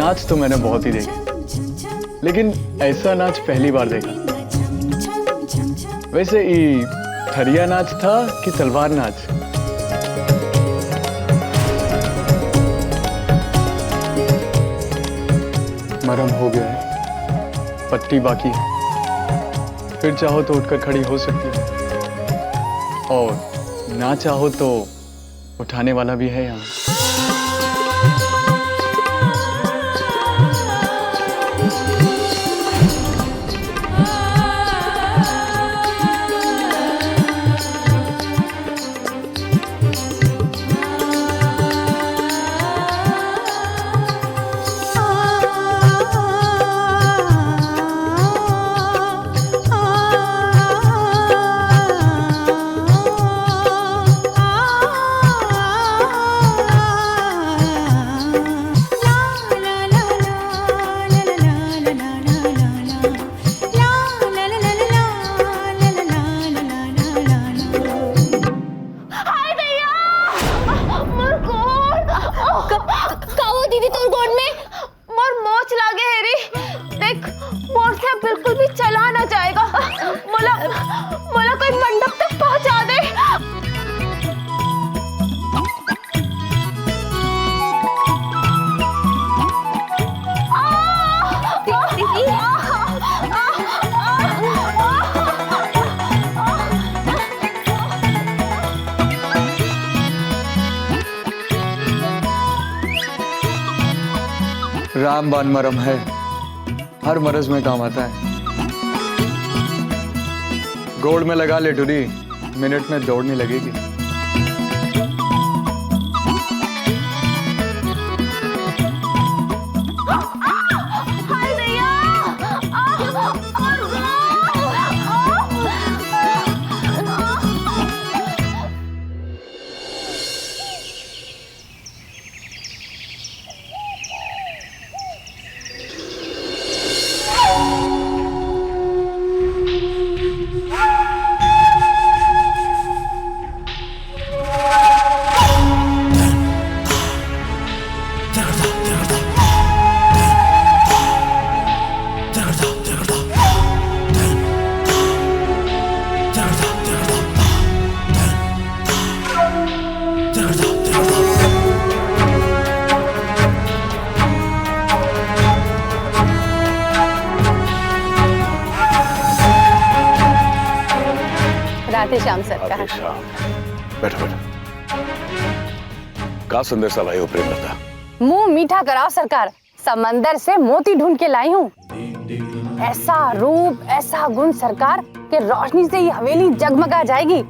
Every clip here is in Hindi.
नाच तो मैंने बहुत ही देखे, लेकिन ऐसा नाच पहली बार देखा। वैसे ये थरिया नाच था कि तलवार नाच? मरहम हो गया है, पट्टी बाकी है। फिर चाहो तो उठकर खड़ी हो सकती है, और ना चाहो तो उठाने वाला भी है यहाँ। रामबाण मरहम है, हर मरज में काम आता है। गोड़ में लगा ले टुरी, मिनट में दौड़ने लगेगी। राधे श्याम सरकार। बैठो बैठो। का संदेशा लाई हो प्रेमलता? मुंह मीठा कराओ सरकार, समंदर से मोती ढूंढ के लाई हूँ। ऐसा रूप, ऐसा गुण सरकार कि रोशनी से ये हवेली जगमगा जाएगी।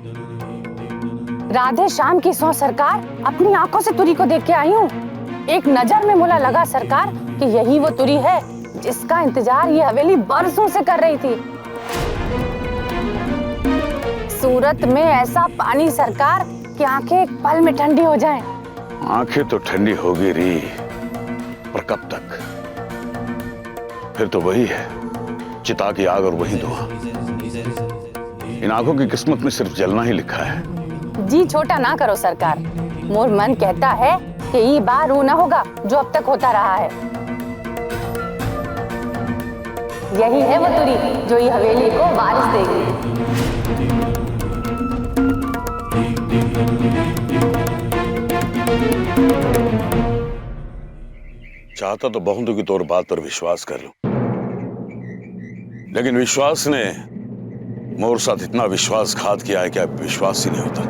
राधे श्याम की सौ सरकार, अपनी आंखों से तुरी को देख के आई हूँ। एक नजर में मुला लगा सरकार कि यही वो तुरी है जिसका इंतजार ये हवेली बरसों से कर रही थी। सूरत में ऐसा पानी सरकार कि आंखें एक पल में ठंडी हो जाएं। आंखें तो ठंडी होगी री, पर कब तक? फिर तो वही है, चिता की आग और वही धुआं। इन आंखों की किस्मत में सिर्फ जलना ही लिखा है। जी छोटा ना करो सरकार, मोर मन कहता है कि ये बार रू न होगा जो अब तक होता रहा है। यही है वो तुरी जो ये हवेली को बारिश देगी। चाहता तो बहुतों की तौर बात पर विश्वास कर लूं, लेकिन विश्वास ने मोर साथ इतना विश्वासघात किया है कि अब विश्वास ही नहीं होता।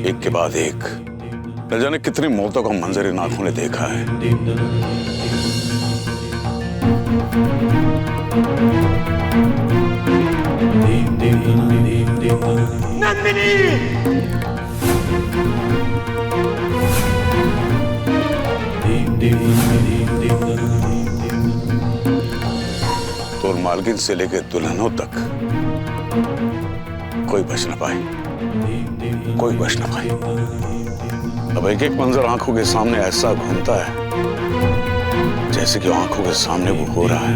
एक के बाद एक न जाने कितनी मौतों का मंजर इन आंखों ने देखा है। नंदिनी! तो मालकिन से लेकर दुल्हनों तक कोई बच न पाए, कोई बच न पाए। अब एक एक मंजर आंखों के सामने ऐसा घूमता है जैसे कि आंखों के सामने वो हो रहा है।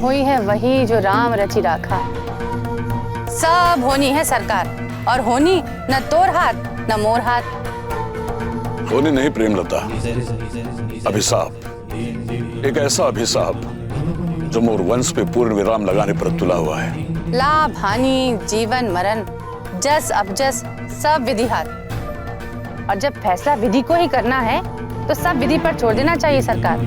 हुई है वही जो राम रची राखा। सब होनी है सरकार, और होनी न तोर हाथ न मोर हाथ। होनी नहीं प्रेमलता, अभिशाप। एक ऐसा अभिशाप जो मोर वंश पे पूर्ण विराम लगाने पर तुला हुआ है। लाभ हानि, जीवन मरण, जस अपजस सब विधि हाथ। और जब फैसला विधि को ही करना है तो सब विधि पर छोड़ देना चाहिए सरकार।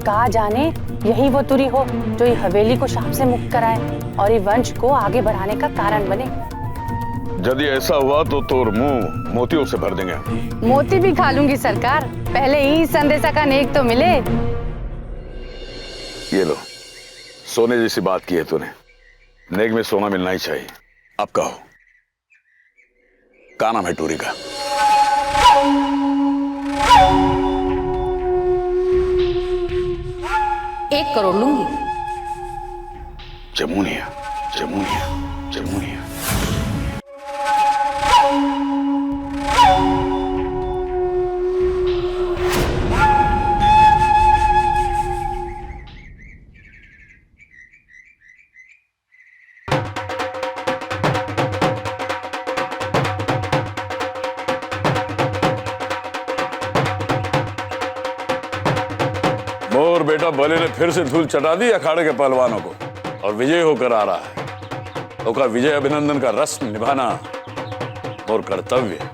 कहा जाने यही वो तुरी हो जो ये हवेली को शाप से मुक्त कराए और ये वंश को आगे बढ़ाने का कारण बने। यदि ऐसा हुआ तो तोर मुंह मोतियों से भर देंगे। मोती भी खा लूंगी सरकार, पहले ही संदेशा का नेक तो मिले। ये लो, सोने जैसी बात की है तूने। नेक में सोना मिलना ही चाहिए। अब कहो, क्या नाम है टूरी का? 1 करोड़ लूंगी। जमुनिया, जमुनिया, जमुनिया। मोर बेटा भले ने फिर से धूल चटा दी अखाड़े के पहलवानों को और विजय होकर आ रहा है। तो का विजय अभिनंदन का रस्म निभाना मोर कर्तव्य है।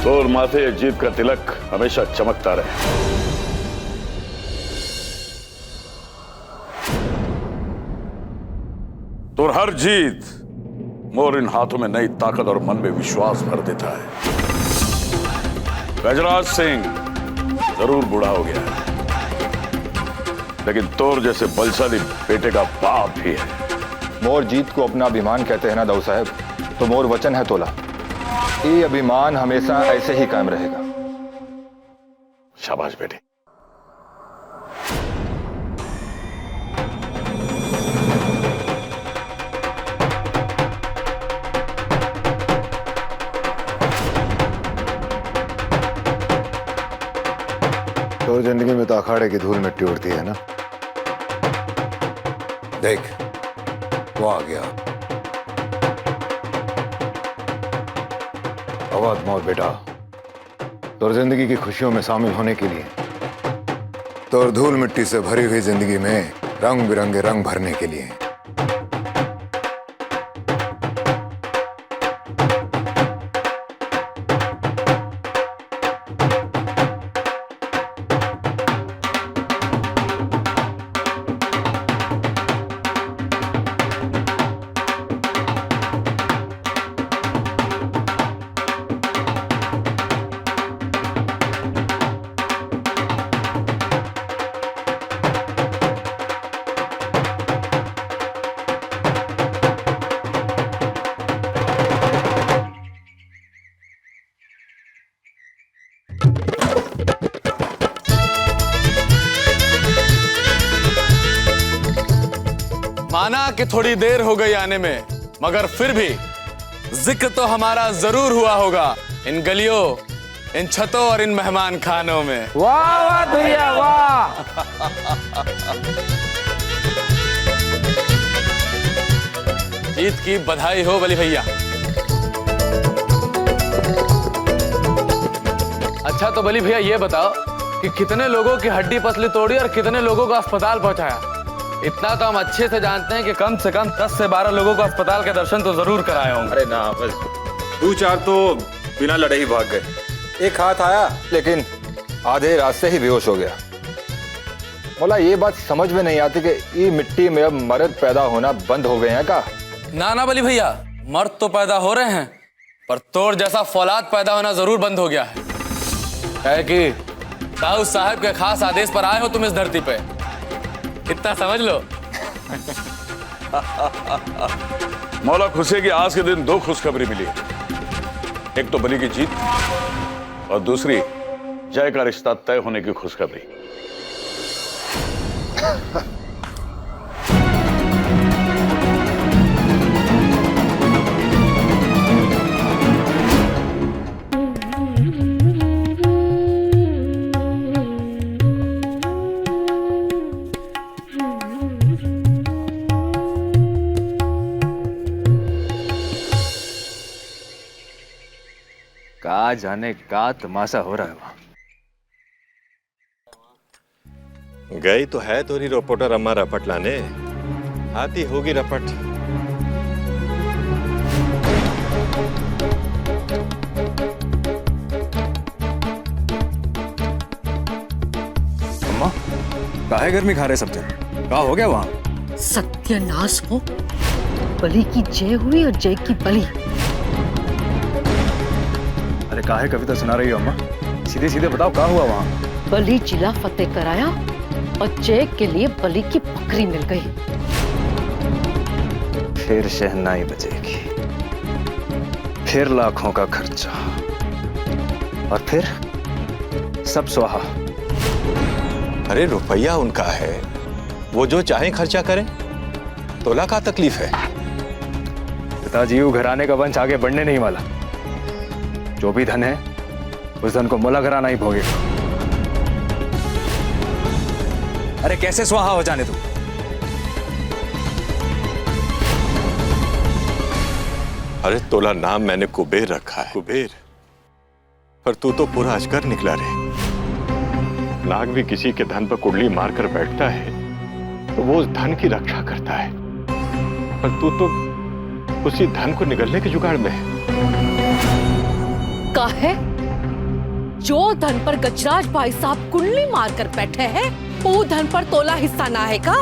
तोर माथे जीत का तिलक हमेशा चमकता रहे। तोर हर जीत मोर इन हाथों में नई ताकत और मन में विश्वास भर देता है। गजराज सिंह जरूर बूढ़ा हो गया है, लेकिन तोर जैसे बलशाली बेटे का बाप भी है। मोर जीत को अपना अभिमान कहते हैं ना दाऊ साहब, तो मोर वचन है तोला, ये अभिमान हमेशा ऐसे ही कायम रहेगा। शाबाश बेटे। तो जिंदगी में तो अखाड़े की धूल मिट्टी उड़ती है ना। देख वो आ गया। अवध मोर बेटा, तोर जिंदगी की खुशियों में शामिल होने के लिए, तोर धूल मिट्टी से भरी हुई जिंदगी में रंग बिरंगे रंग भरने के लिए। माना कि थोड़ी देर हो गई आने में, मगर फिर भी जिक्र तो हमारा जरूर हुआ होगा इन गलियों, इन छतों और इन मेहमान खानों में। वाह वाह भैया वाह। जीत की बधाई हो बली भैया। अच्छा तो बली भैया ये बताओ कि कितने लोगों की हड्डी पसली तोड़ी और कितने लोगों को अस्पताल पहुंचाया? इतना तो हम अच्छे से जानते हैं कि कम से कम 10 से 12 लोगों को अस्पताल के दर्शन तो जरूर कराए होंगे। अरे ना, बस 2-4 तो बिना लड़े ही भाग गए। एक हाथ आया लेकिन आधे रास्ते ही बेहोश हो गया। बोला ये बात समझ में नहीं आती कि ये मिट्टी में अब मर्द पैदा होना बंद हो गए हैं का? ना बली भैया, मर्द तो पैदा हो रहे हैं, पर तोड़ जैसा फौलाद पैदा होना जरूर बंद हो गया है कि दाऊद साहब के खास आदेश पर आए हो तुम इस धरती पे, इतना समझ लो। मौला खुशी की आज के दिन 2 खुशखबरी मिली। एक तो बली की जीत और दूसरी जय का रिश्ता तय होने की खुशखबरी। का जाने का तमाशा हो रहा है वहां। गई तो है तोरी रिपोर्टर अम्मा रपट लाने, आती होगी रपट। अम्मा काहे गर्मी खा रहे सब जन? का हो गया वहां? सत्यानाश हो, बलि की जय हुई और जय की बलि। अरे काहे कविता सुना रही हो अम्मा? सीधे सीधे बताओ क्या हुआ वहां? बलि जिला फतेह कराया और जय के लिए बलि की बकरी मिल गई। फिर शहनाई बजेगी, फिर लाखों का खर्चा और फिर सब स्वाहा। अरे रुपया उनका है, वो जो चाहे खर्चा करें, तोला का तकलीफ है? पिताजी वो घराने का वंश आगे बढ़ने नहीं वाला। जो भी धन है उस धन को मोला घराना ही भोगेगा। अरे कैसे स्वाहा हो जाने तू? अरे तोला नाम मैंने कुबेर रखा है, कुबेर, पर तू तो पूरा अजगर निकला रे। नाग भी किसी के धन पर कुंडली मारकर बैठता है तो वो उस धन की रक्षा करता है, पर तू तो उसी धन को निगलने के जुगाड़ में है। काहे? जो धन पर गजराज भाई साहब कुंडली मारकर बैठे हैं, वो धन पर तोला हिस्सा ना है का?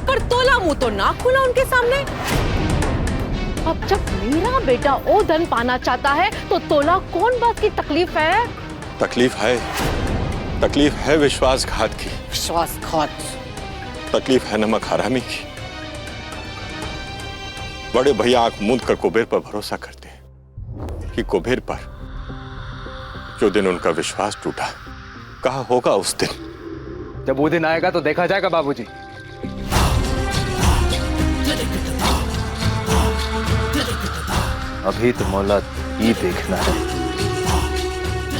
पर तोला मुंह तो ना खुला उनके सामने। अब जब मेरा बेटा वो धन पाना चाहता है तो तोला कौन बात की तकलीफ है? तकलीफ है विश्वासघात की। विश्वासघात? तकलीफ है नमक हरामी की। बड़े भैया आंख मूंद कर कुबेर पर भरोसा करते हैं कि कुबेर पर जो दिन उनका विश्वास टूटा, कहा होगा उस दिन? जब वो दिन आएगा तो देखा जाएगा बाबूजी। अभी तो मौला ये देखना है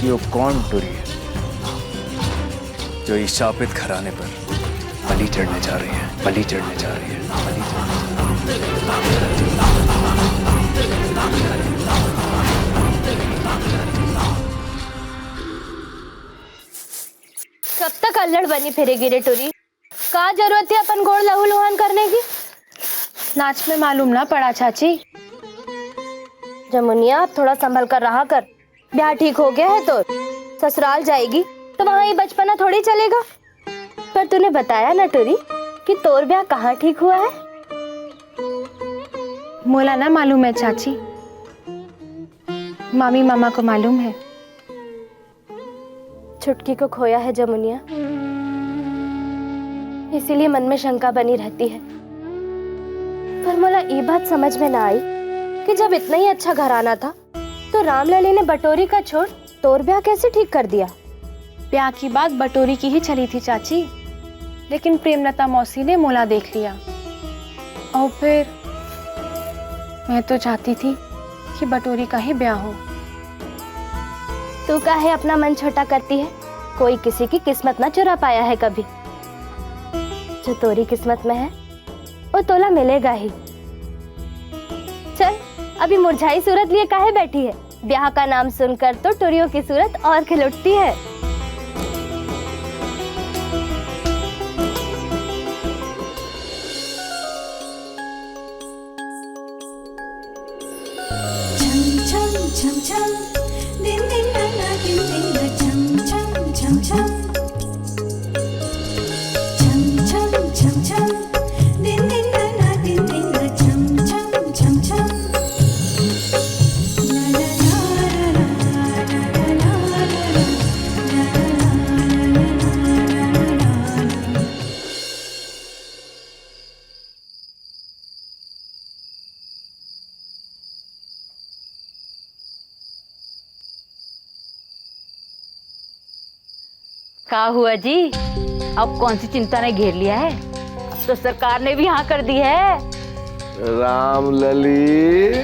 कि वो कौन टुरी है जो इस शापित घराने पर बलि चढ़ने जा रही है, बलि चढ़ने जा रही है, बलि चढ़ने जा रही है। कब तक अल्लड़ बनी फिरेगी रे टुरी? का जरूरत है अपन गोड़ लहू लुहान करने की? नाच में मालूम ना पड़ा चाची। जमुनिया थोड़ा संभल कर रहा कर। ब्याह ठीक हो गया है तो ससुराल जाएगी तो वहाँ ये बचपना थोड़ी चलेगा। पर तूने बताया ना टुरी कि तोर ब्याह कहाँ ठीक हुआ है? मोला ना मालूम है चाची, मामी मामा को मालूम है। छुटकी को खोया है जमुनिया, इसीलिए मन में शंका बनी रहती है। पर मोला ये बात समझ में ना आई कि जब इतना ही अच्छा घराना था तो रामलली ने बटोरी का छोड़ तोर ब्याह कैसे ठीक कर दिया? ब्याह की बात बटोरी की ही चली थी चाची। लेकिन प्रेमलता मौसी ने मोला देख लिया और फिर मैं तो चाहती थी कि बटोरी का ही ब्याह हो। तू काहे अपना मन छोटा करती है? कोई किसी की किस्मत ना चुरा पाया है कभी। जो तोरी किस्मत में है वो तोला मिलेगा ही। चल अभी मुरझाई सूरत लिए काहे बैठी है? ब्याह का नाम सुनकर तो टोरियों की सूरत और खिल उठती है। छम छम दिन दिन ना दिन दिन छम छम छम छम छम छम छम छम दिन दिन ना दिन दिन छम छम छम छम ला ला ला क्या हुआ जी? अब कौन सी चिंता ने घेर लिया है? अब तो सरकार ने भी हाँ कर दी है। राम लली,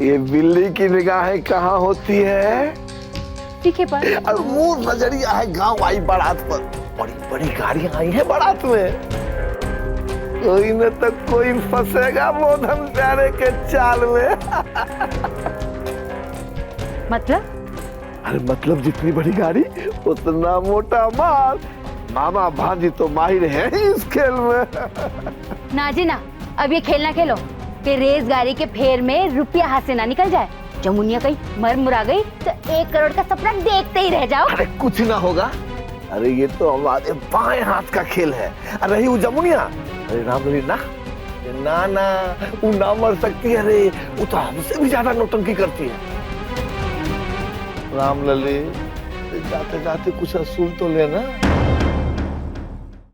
ये बिल्ली की निगाहें कहाँ होती है? पीछे पर। और वो नजरिया है गांव आई बारात पर। बड़ी बड़ी गाड़ियां आई हैं बारात में। कोई न तो कोई फंसेगा मोहन प्यारे के चाल में। मतलब? अरे मतलब जितनी बड़ी गाड़ी उतना मोटा माल। मामा भांजी तो माहिर है इस खेल में। ना जी ना, अब ये खेल ना खेलो कि रेस गाड़ी के फेर में रुपया हाथ से ना निकल जाए। जमुनिया कहीं मर मुरा गई तो 1 करोड़ का सपना देखते ही रह जाओ। अरे कुछ ना होगा। अरे ये तो हमारे बाएं हाथ का खेल है। अरे वो जमुनिया, अरे रामलली ना ना ना वो ना मर सकती है। अरे वो तो हमसे भी ज्यादा नौटंकी करती है। रामलली जाते जाते कुछ असूल तो लेना।